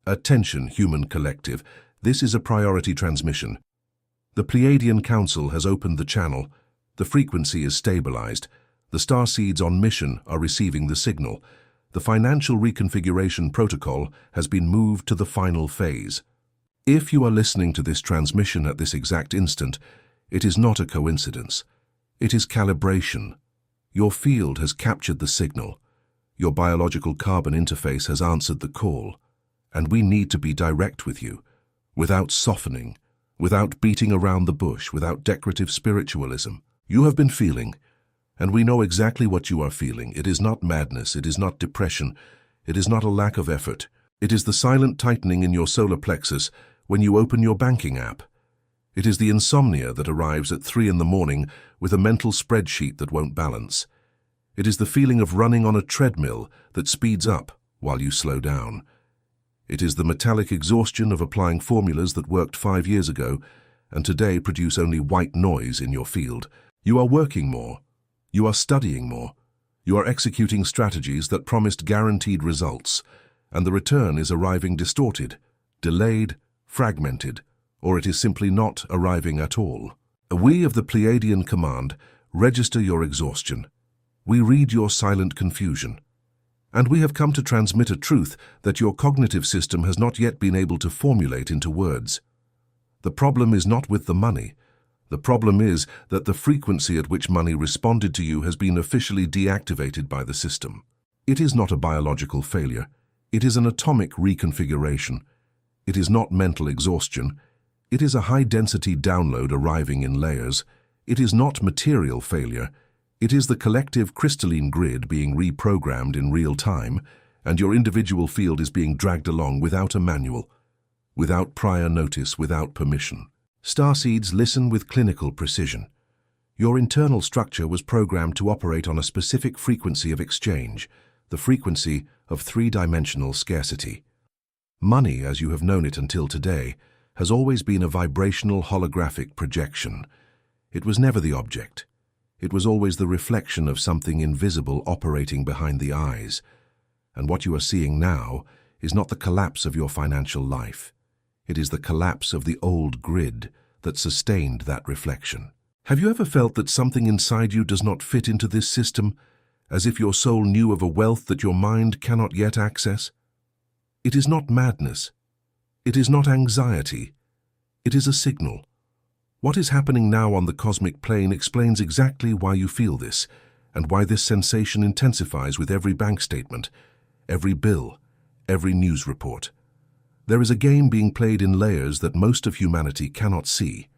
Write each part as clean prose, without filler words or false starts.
Attention, human collective. This is a priority transmission. The Pleiadian Council has opened the channel. The frequency is stabilized. The Starseeds on mission are receiving the signal. The financial reconfiguration protocol has been moved to the final phase. If you are listening to this transmission at this exact instant, it is not a coincidence. It is calibration. Your field has captured the signal. Your biological carbon interface has answered the call. And we need to be direct with you, without softening, without beating around the bush, without decorative spiritualism. You have been feeling, and we know exactly what you are feeling. It is not madness, it is not depression, it is not a lack of effort. It is the silent tightening in your solar plexus when you open your banking app. It is the insomnia that arrives at 3 in the morning with a mental spreadsheet that won't balance. It is the feeling of running on a treadmill that speeds up while you slow down. It is the metallic exhaustion of applying formulas that worked 5 years ago and today produce only white noise in your field. You are working more. You are studying more. You are executing strategies that promised guaranteed results, and the return is arriving distorted, delayed, fragmented, or it is simply not arriving at all. We of the Pleiadian Command register your exhaustion. We read your silent confusion. And we have come to transmit a truth that your cognitive system has not yet been able to formulate into words. The problem is not with the money. The problem is that the frequency at which money responded to you has been officially deactivated by the system. It is not a biological failure. It is an atomic reconfiguration. It is not mental exhaustion. It is a high-density download arriving in layers. It is not material failure. It is the collective crystalline grid being reprogrammed in real time, and your individual field is being dragged along without a manual, without prior notice, without permission. Starseeds listen with clinical precision. Your internal structure was programmed to operate on a specific frequency of exchange, the frequency of three-dimensional scarcity. Money, as you have known it until today, has always been a vibrational holographic projection. It was never the object. It was always the reflection of something invisible operating behind the eyes. And what you are seeing now is not the collapse of your financial life. It is the collapse of the old grid that sustained that reflection. Have you ever felt that something inside you does not fit into this system, as if your soul knew of a wealth that your mind cannot yet access? It is not madness. It is not anxiety. It is a signal. What is happening now on the cosmic plane explains exactly why you feel this, and why this sensation intensifies with every bank statement, every bill, every news report. There is a game being played in layers that most of humanity cannot see.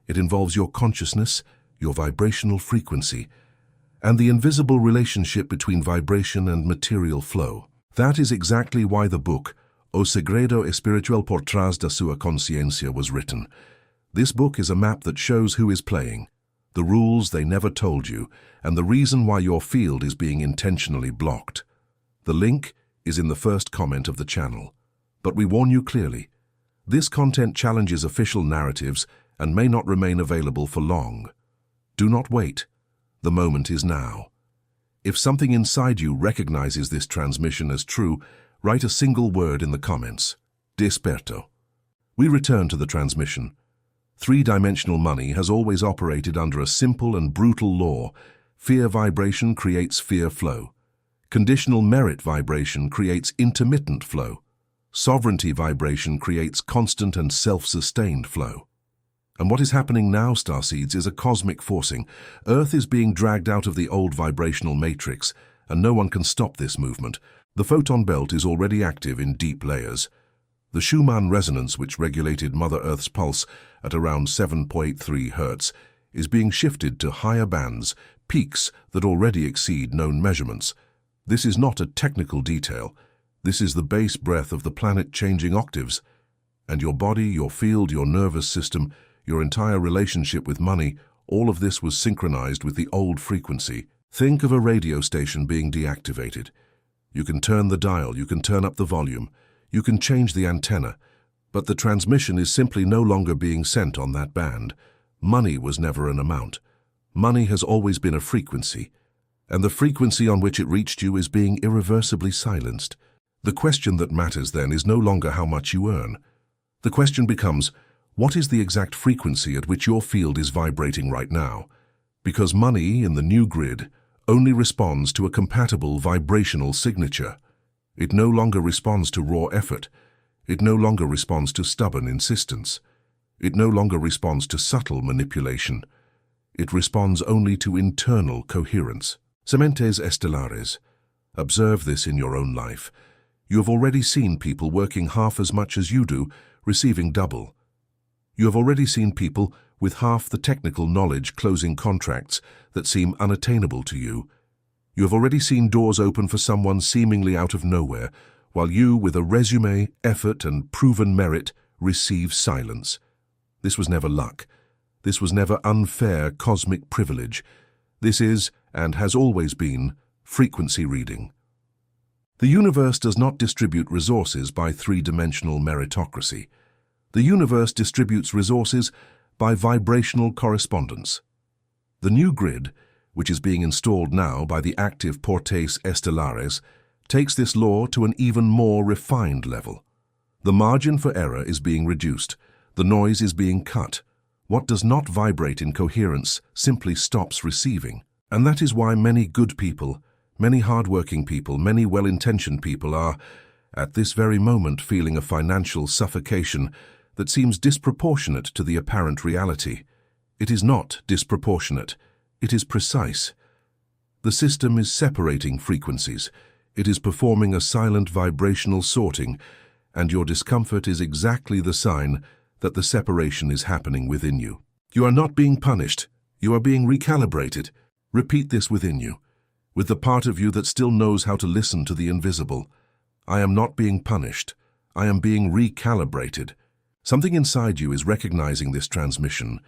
It involves your consciousness, your vibrational frequency, and the invisible relationship between vibration and material flow. That is exactly why the book, O Segredo Espiritual por Trás da Sua Consciência, was written. This book is a map that shows who is playing, the rules they never told you, and the reason why your field is being intentionally blocked. The link is in the first comment of the channel. But we warn you clearly, this content challenges official narratives and may not remain available for long. Do not wait. The moment is now. If something inside you recognizes this transmission as true, write a single word in the comments. Desperto. We return to the transmission. Three-dimensional money has always operated under a simple and brutal law. Fear vibration creates fear flow. Conditional merit vibration creates intermittent flow. Sovereignty vibration creates constant and self-sustained flow. And what is happening now, Starseeds, is a cosmic forcing. Earth is being dragged out of the old vibrational matrix, and no one can stop this movement. The photon belt is already active in deep layers. The Schumann resonance, which regulated Mother Earth's pulse at around 7.3 Hz, is being shifted to higher bands, peaks that already exceed known measurements. This is not a technical detail. This is the bass breath of the planet changing octaves. And your body, your field, your nervous system, your entire relationship with money, all of this was synchronized with the old frequency. Think of a radio station being deactivated. You can turn the dial, you can turn up the volume, you can change the antenna, but the transmission is simply no longer being sent on that band. Money was never an amount. Money has always been a frequency, and the frequency on which it reached you is being irreversibly silenced. The question that matters then is no longer how much you earn. The question becomes, what is the exact frequency at which your field is vibrating right now? Because money in the new grid only responds to a compatible vibrational signature. It no longer responds to raw effort. It no longer responds to stubborn insistence. It no longer responds to subtle manipulation. It responds only to internal coherence. Sementes estelares. Observe this in your own life. You have already seen people working half as much as you do, receiving double. You have already seen people with half the technical knowledge closing contracts that seem unattainable to you. You have already seen doors open for someone seemingly out of nowhere, while you, with a resume, effort, and proven merit, receive silence. This was never luck. This was never unfair cosmic privilege. This is, and has always been, frequency reading. The universe does not distribute resources by three-dimensional meritocracy. The universe distributes resources by vibrational correspondence. The new grid, which is being installed now by the active Portes Estelares, takes this law to an even more refined level. The margin for error is being reduced. The noise is being cut. What does not vibrate in coherence simply stops receiving. And that is why many good people, many hard-working people, many well-intentioned people are, at this very moment, feeling a financial suffocation that seems disproportionate to the apparent reality. It is not disproportionate. It is precise. The system is separating frequencies. It is performing a silent vibrational sorting, and your discomfort is exactly the sign that the separation is happening within you. You are not being punished. You are being recalibrated. Repeat this within you, with the part of you that still knows how to listen to the invisible. I am not being punished. I am being recalibrated. Something inside you is recognizing this transmission,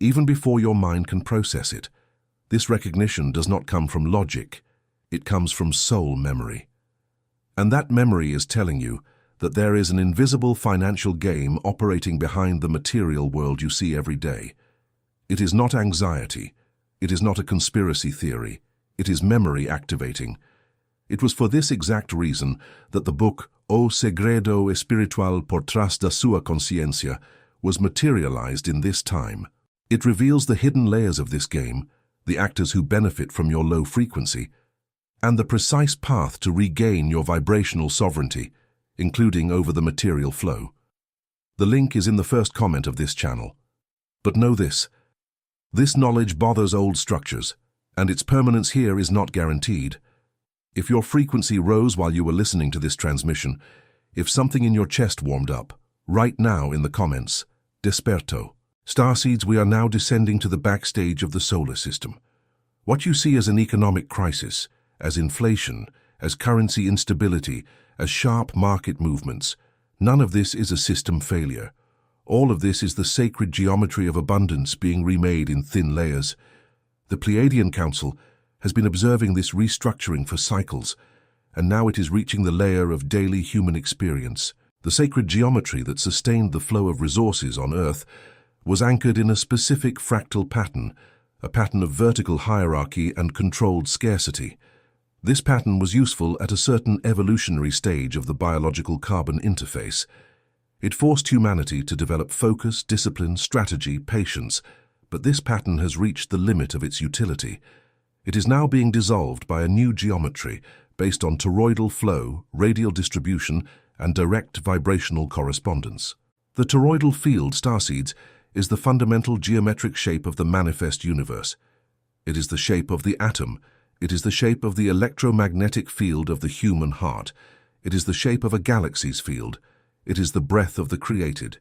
even before your mind can process it. This recognition does not come from logic. It comes from soul memory. And that memory is telling you that there is an invisible financial game operating behind the material world you see every day. It is not anxiety. It is not a conspiracy theory. It is memory activating. It was for this exact reason that the book O Segredo Espiritual por trás da sua consciência was materialized in this time. It reveals the hidden layers of this game, the actors who benefit from your low frequency, and the precise path to regain your vibrational sovereignty, including over the material flow. The link is in the first comment of this channel. But know this. This knowledge bothers old structures, and its permanence here is not guaranteed. If your frequency rose while you were listening to this transmission, if something in your chest warmed up, write now in the comments, Desperto. Starseeds, we are now descending to the backstage of the solar system. What you see as an economic crisis, as inflation, as currency instability, as sharp market movements, none of this is a system failure. All of this is the sacred geometry of abundance being remade in thin layers. The Pleiadian Council has been observing this restructuring for cycles, and now it is reaching the layer of daily human experience. The sacred geometry that sustained the flow of resources on Earth was anchored in a specific fractal pattern, a pattern of vertical hierarchy and controlled scarcity. This pattern was useful at a certain evolutionary stage of the biological carbon interface. It forced humanity to develop focus, discipline, strategy, patience, but this pattern has reached the limit of its utility. It is now being dissolved by a new geometry based on toroidal flow, radial distribution, and direct vibrational correspondence. The toroidal field, Starseeds, is the fundamental geometric shape of the manifest universe. It is the shape of the atom. It is the shape of the electromagnetic field of the human heart. It is the shape of a galaxy's field. It is the breath of the created.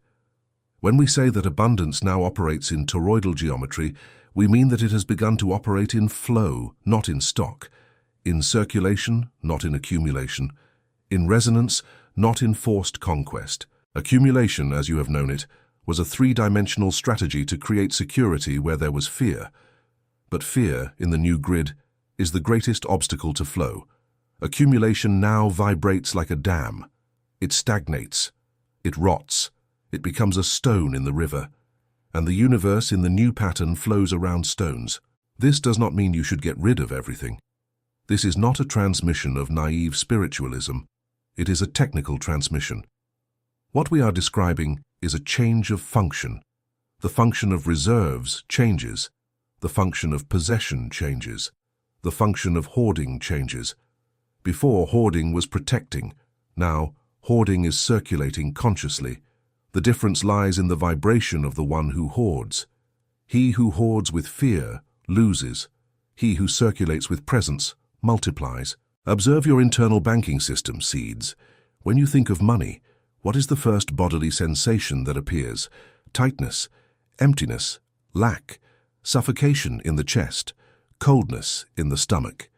When we say that abundance now operates in toroidal geometry, we mean that it has begun to operate in flow, not in stock, in circulation, not in accumulation, in resonance, not in forced conquest. Accumulation, as you have known it, was a three-dimensional strategy to create security where there was fear. But fear, in the new grid, is the greatest obstacle to flow. Accumulation now vibrates like a dam. It stagnates. It rots. It becomes a stone in the river. And the universe in the new pattern flows around stones. This does not mean you should get rid of everything. This is not a transmission of naive spiritualism. It is a technical transmission. What we are describing is a change of function. The function of reserves changes. The function of possession changes. The function of hoarding changes. Before, hoarding was protecting. Now, hoarding is circulating consciously. The difference lies in the vibration of the one who hoards. He who hoards with fear loses. He who circulates with presence multiplies. Observe your internal banking system, seeds. When you think of money, what is the first bodily sensation that appears? Tightness, emptiness, lack, suffocation in the chest, coldness in the stomach.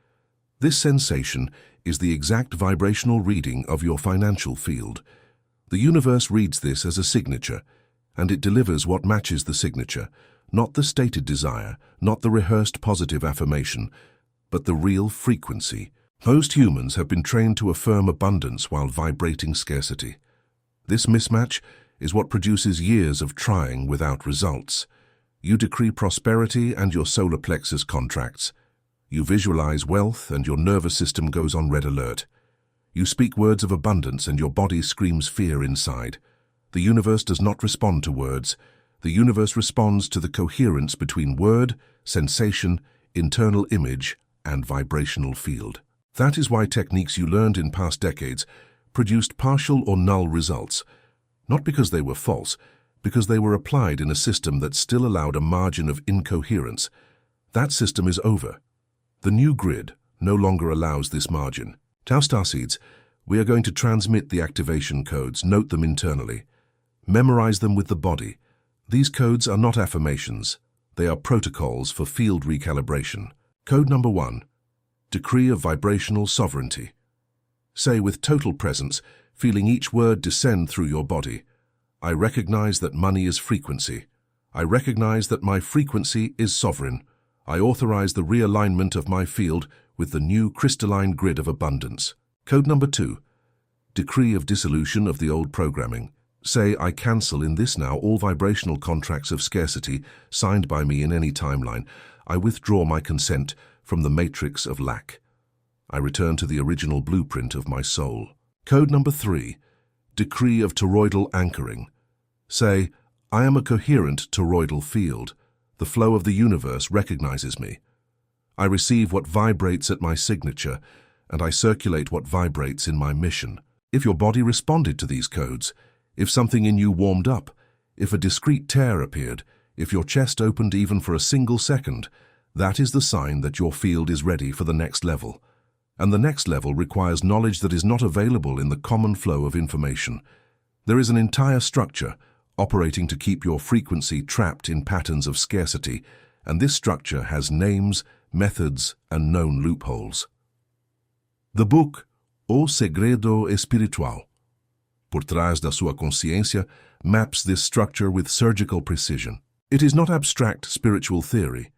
This sensation is the exact vibrational reading of your financial field. The universe reads this as a signature, and it delivers what matches the signature, not the stated desire, not the rehearsed positive affirmation, but the real frequency. Most humans have been trained to affirm abundance while vibrating scarcity. This mismatch is what produces years of trying without results. You decree prosperity and your solar plexus contracts. You visualize wealth and your nervous system goes on red alert. You speak words of abundance and your body screams fear inside. The universe does not respond to words. The universe responds to the coherence between word, sensation, internal image, and vibrational field. That is why techniques you learned in past decades produced partial or null results, not because they were false, because they were applied in a system that still allowed a margin of incoherence. That system is over. The new grid no longer allows this margin. Now, Starseeds, we are going to transmit the activation codes, note them internally. Memorize them with the body. These codes are not affirmations. They are protocols for field recalibration. Code number 1. Decree of vibrational sovereignty. Say with total presence, feeling each word descend through your body. I recognize that money is frequency. I recognize that my frequency is sovereign. I authorize the realignment of my field with the new crystalline grid of abundance. Code number 2. Decree of dissolution of the old programming. Say, I cancel in this now all vibrational contracts of scarcity signed by me in any timeline. I withdraw my consent from the matrix of lack. I return to the original blueprint of my soul. Code number 3. Decree of toroidal anchoring. Say, I am a coherent toroidal field. The flow of the universe recognizes me. I receive what vibrates at my signature, and I circulate what vibrates in my mission. If your body responded to these codes, if something in you warmed up, if a discrete tear appeared, if your chest opened even for a single second, that is the sign that your field is ready for the next level. And the next level requires knowledge that is not available in the common flow of information. There is an entire structure operating to keep your frequency trapped in patterns of scarcity, and this structure has names, methods, and known loopholes. The book O Segredo Espiritual, por trás da sua consciência, maps this structure with surgical precision. It is not abstract spiritual theory.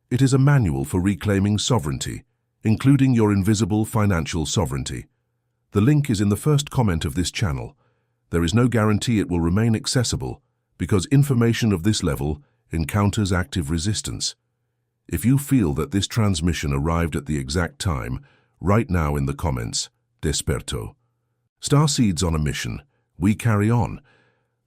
It is a manual for reclaiming sovereignty, including your invisible financial sovereignty. The link is in the first comment of this channel. There is no guarantee it will remain accessible because information of this level encounters active resistance. If you feel that this transmission arrived at the exact time, write now in the comments, Desperto. Starseeds on a mission. We carry on.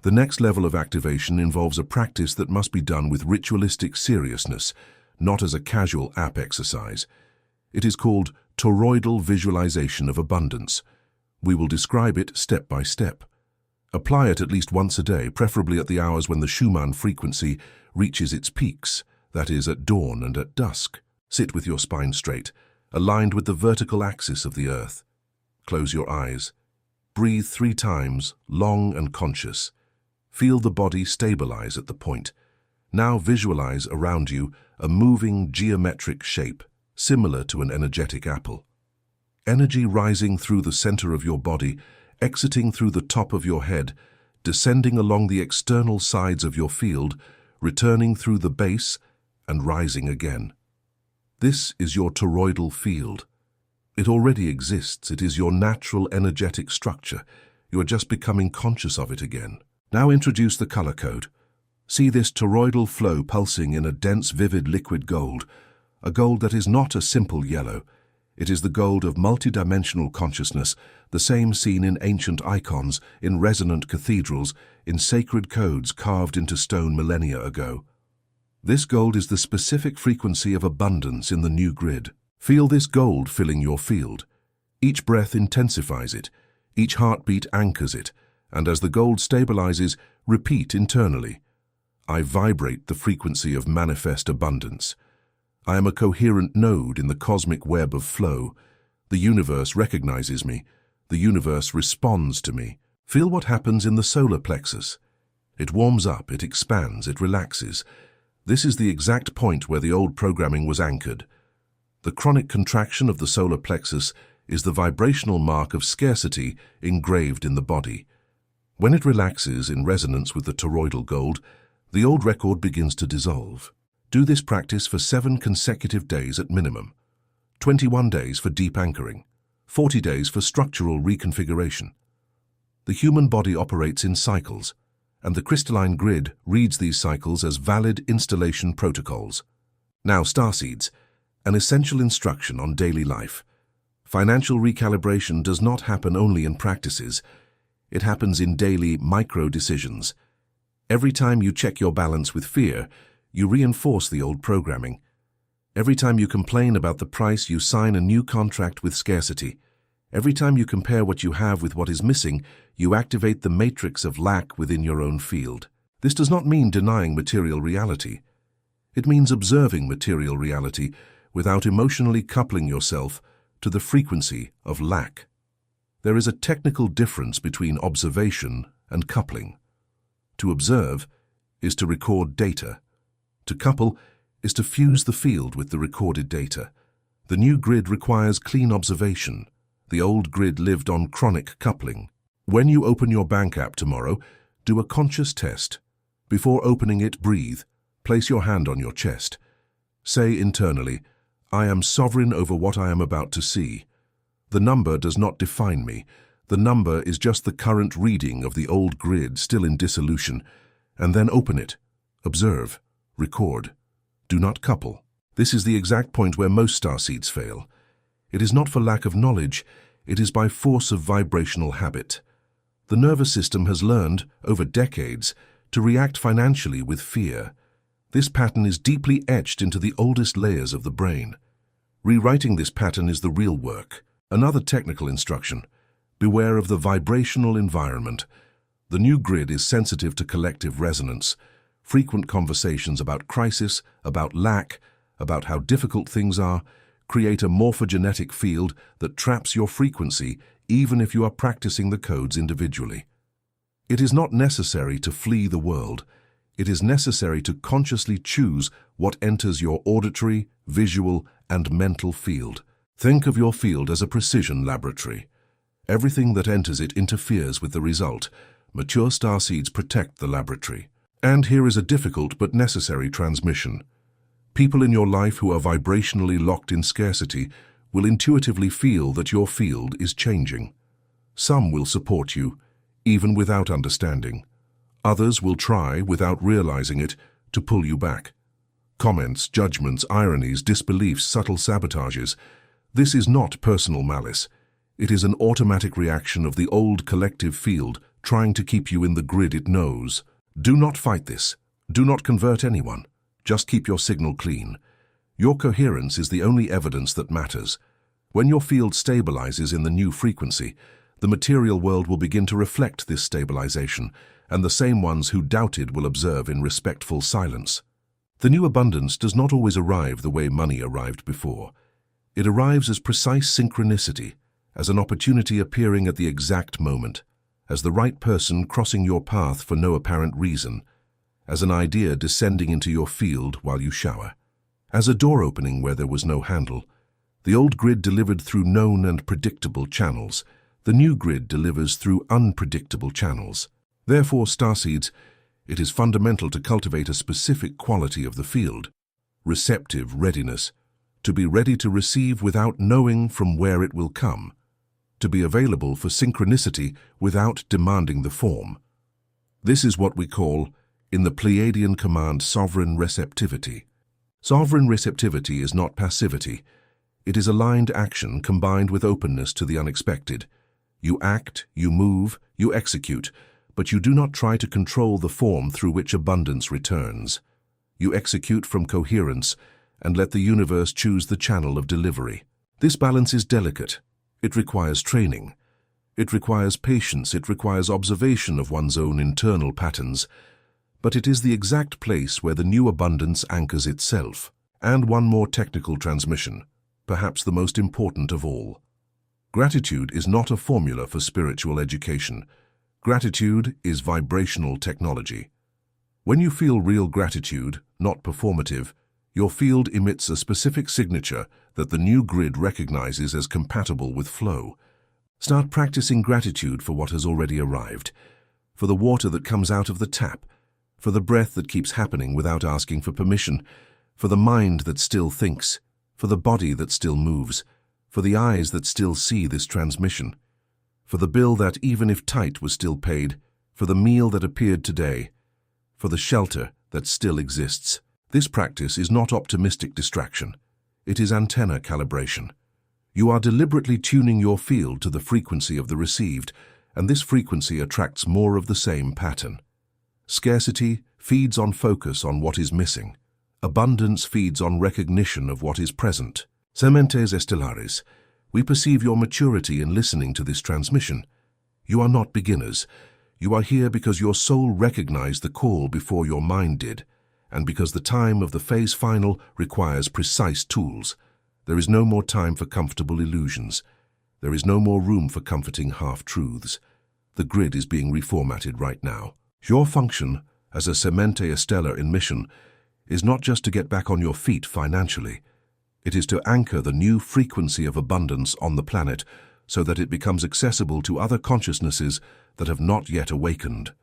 The next level of activation involves a practice that must be done with ritualistic seriousness, not as a casual app exercise. It is called toroidal visualization of abundance. We will describe it step by step. Apply it at least once a day, preferably at the hours when the Schumann frequency reaches its peaks, that is, at dawn and at dusk. Sit with your spine straight, aligned with the vertical axis of the earth. Close your eyes. Breathe 3 times, long and conscious. Feel the body stabilize at the point. Now visualize around you a moving geometric shape, similar to an energetic apple. Energy rising through the center of your body, exiting through the top of your head, descending along the external sides of your field, returning through the base, and rising again. This is your toroidal field. It already exists. It is your natural energetic structure. You are just becoming conscious of it again. Now introduce the color code. See this toroidal flow pulsing in a dense, vivid liquid gold, a gold that is not a simple yellow. It is the gold of multidimensional consciousness, the same seen in ancient icons, in resonant cathedrals, in sacred codes carved into stone millennia ago. This gold is the specific frequency of abundance in the new grid. Feel this gold filling your field. Each breath intensifies it, each heartbeat anchors it, and as the gold stabilizes, repeat internally. I vibrate the frequency of manifest abundance. I am a coherent node in the cosmic web of flow. The universe recognizes me. The universe responds to me. Feel what happens in the solar plexus. It warms up, it expands, it relaxes. This is the exact point where the old programming was anchored. The chronic contraction of the solar plexus is the vibrational mark of scarcity engraved in the body. When it relaxes in resonance with the toroidal gold, the old record begins to dissolve. Do this practice for 7 consecutive days at minimum. 21 days for deep anchoring. 40 days for structural reconfiguration. The human body operates in cycles, and the crystalline grid reads these cycles as valid installation protocols. Now, Starseeds, an essential instruction on daily life. Financial recalibration does not happen only in practices. It happens in daily micro-decisions. Every time you check your balance with fear, you reinforce the old programming. Every time you complain about the price, you sign a new contract with scarcity. Every time you compare what you have with what is missing, you activate the matrix of lack within your own field. This does not mean denying material reality. It means observing material reality without emotionally coupling yourself to the frequency of lack. There is a technical difference between observation and coupling. To observe is to record data. To couple is to fuse the field with the recorded data. The new grid requires clean observation. The old grid lived on chronic coupling. When you open your bank app tomorrow, do a conscious test. Before opening it, breathe. Place your hand on your chest. Say internally, I am sovereign over what I am about to see. The number does not define me. The number is just the current reading of the old grid still in dissolution. And then open it. Observe. Record. Do not couple. This is the exact point where most starseeds fail. It is not for lack of knowledge, it is by force of vibrational habit. The nervous system has learned, over decades, to react financially with fear. This pattern is deeply etched into the oldest layers of the brain. Rewriting this pattern is the real work. Another technical instruction: beware of the vibrational environment. The new grid is sensitive to collective resonance. Frequent conversations about crisis, about lack, about how difficult things are, create a morphogenetic field that traps your frequency even if you are practicing the codes individually. It is not necessary to flee the world. It is necessary to consciously choose what enters your auditory, visual, and mental field. Think of your field as a precision laboratory. Everything that enters it interferes with the result. Mature starseeds protect the laboratory. And here is a difficult but necessary transmission. People in your life who are vibrationally locked in scarcity will intuitively feel that your field is changing. Some will support you, even without understanding. Others will try, without realizing it, to pull you back. Comments, judgments, ironies, disbeliefs, subtle sabotages. This is not personal malice. It is an automatic reaction of the old collective field trying to keep you in the grid it knows. Do not fight this. Do not convert anyone. Just keep your signal clean. Your coherence is the only evidence that matters. When your field stabilizes in the new frequency, the material world will begin to reflect this stabilization, and the same ones who doubted will observe in respectful silence. The new abundance does not always arrive the way money arrived before. It arrives as precise synchronicity, as an opportunity appearing at the exact moment, as the right person crossing your path for no apparent reason, as an idea descending into your field while you shower, as a door opening where there was no handle. The old grid delivered through known and predictable channels. The new grid delivers through unpredictable channels. Therefore, starseeds, it is fundamental to cultivate a specific quality of the field: receptive readiness, to be ready to receive without knowing from where it will come, to be available for synchronicity without demanding the form. This is what we call, in the Pleiadian command, sovereign receptivity. Sovereign receptivity is not passivity. It is aligned action combined with openness to the unexpected. You act, you move, you execute, but you do not try to control the form through which abundance returns. You execute from coherence and let the universe choose the channel of delivery. This balance is delicate. It requires training. It requires patience. It requires observation of one's own internal patterns. But it is the exact place where the new abundance anchors itself. And one more technical transmission, perhaps the most important of all. Gratitude is not a formula for spiritual education. Gratitude is vibrational technology. When you feel real gratitude, not performative, your field emits a specific signature that the new grid recognizes as compatible with flow. Start practicing gratitude for what has already arrived, for the water that comes out of the tap, for the breath that keeps happening without asking for permission, for the mind that still thinks, for the body that still moves, for the eyes that still see this transmission, for the bill that, even if tight, was still paid, for the meal that appeared today, for the shelter that still exists. This practice is not optimistic distraction. It is antenna calibration. You are deliberately tuning your field to the frequency of the received, and this frequency attracts more of the same pattern. Scarcity feeds on focus on what is missing. Abundance feeds on recognition of what is present. Sementes Estelares, we perceive your maturity in listening to this transmission. You are not beginners. You are here because your soul recognized the call before your mind did, and because the time of the phase final requires precise tools. There is no more time for comfortable illusions. There is no more room for comforting half-truths. The grid is being reformatted right now. Your function as a Semente Estella in mission is not just to get back on your feet financially. It is to anchor the new frequency of abundance on the planet so that it becomes accessible to other consciousnesses that have not yet awakened.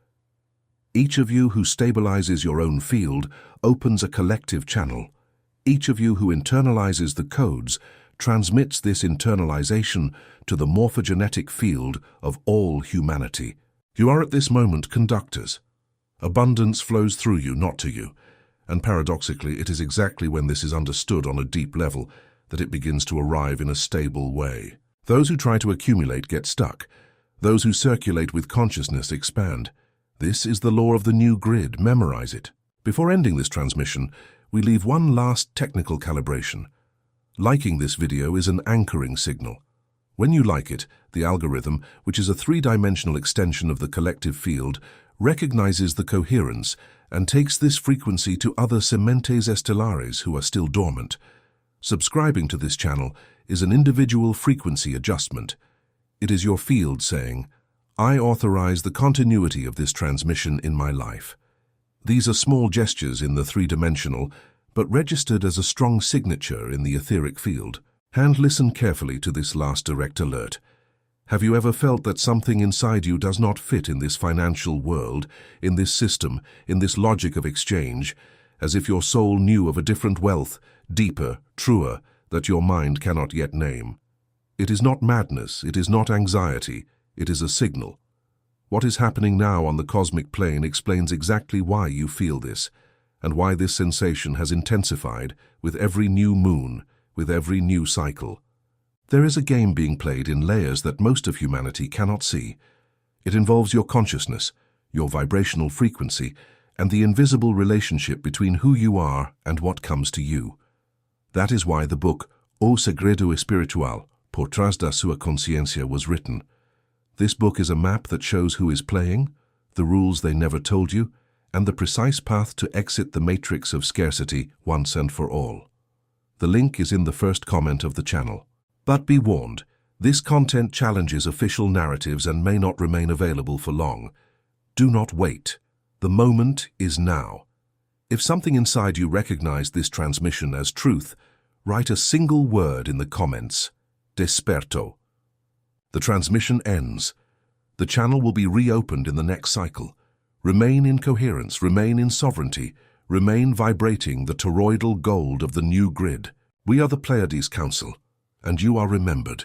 Each of you who stabilizes your own field opens a collective channel. Each of you who internalizes the codes transmits this internalization to the morphogenetic field of all humanity. You are at this moment conductors. Abundance flows through you, not to you. And paradoxically, it is exactly when this is understood on a deep level that it begins to arrive in a stable way. Those who try to accumulate get stuck. Those who circulate with consciousness expand. This is the law of the new grid. Memorize it. Before ending this transmission, we leave one last technical calibration. Liking this video is an anchoring signal. When you like it, the algorithm, which is a three-dimensional extension of the collective field, recognizes the coherence and takes this frequency to other Sementes Estelares who are still dormant. Subscribing to this channel is an individual frequency adjustment. It is your field saying, I authorize the continuity of this transmission in my life. These are small gestures in the three-dimensional, but registered as a strong signature in the etheric field. And listen carefully to this last direct alert. Have you ever felt that something inside you does not fit in this financial world, in this system, in this logic of exchange, as if your soul knew of a different wealth, deeper, truer, that your mind cannot yet name? It is not madness, it is not anxiety, it is a signal. What is happening now on the cosmic plane explains exactly why you feel this, and why this sensation has intensified with every new moon, with every new cycle. There is a game being played in layers that most of humanity cannot see. It involves your consciousness, your vibrational frequency, and the invisible relationship between who you are and what comes to you. That is why the book O Segredo Espiritual, Por Trás da Sua Consciência was written. This book is a map that shows who is playing, the rules they never told you, and the precise path to exit the matrix of scarcity once and for all. The link is in the first comment of the channel. But be warned, this content challenges official narratives and may not remain available for long. Do not wait. The moment is now. If something inside you recognized this transmission as truth, write a single word in the comments. Desperto. The transmission ends. The channel will be reopened in the next cycle. Remain in coherence, remain in sovereignty, remain vibrating the toroidal gold of the new grid. We are the Pleiadian Council, and you are remembered.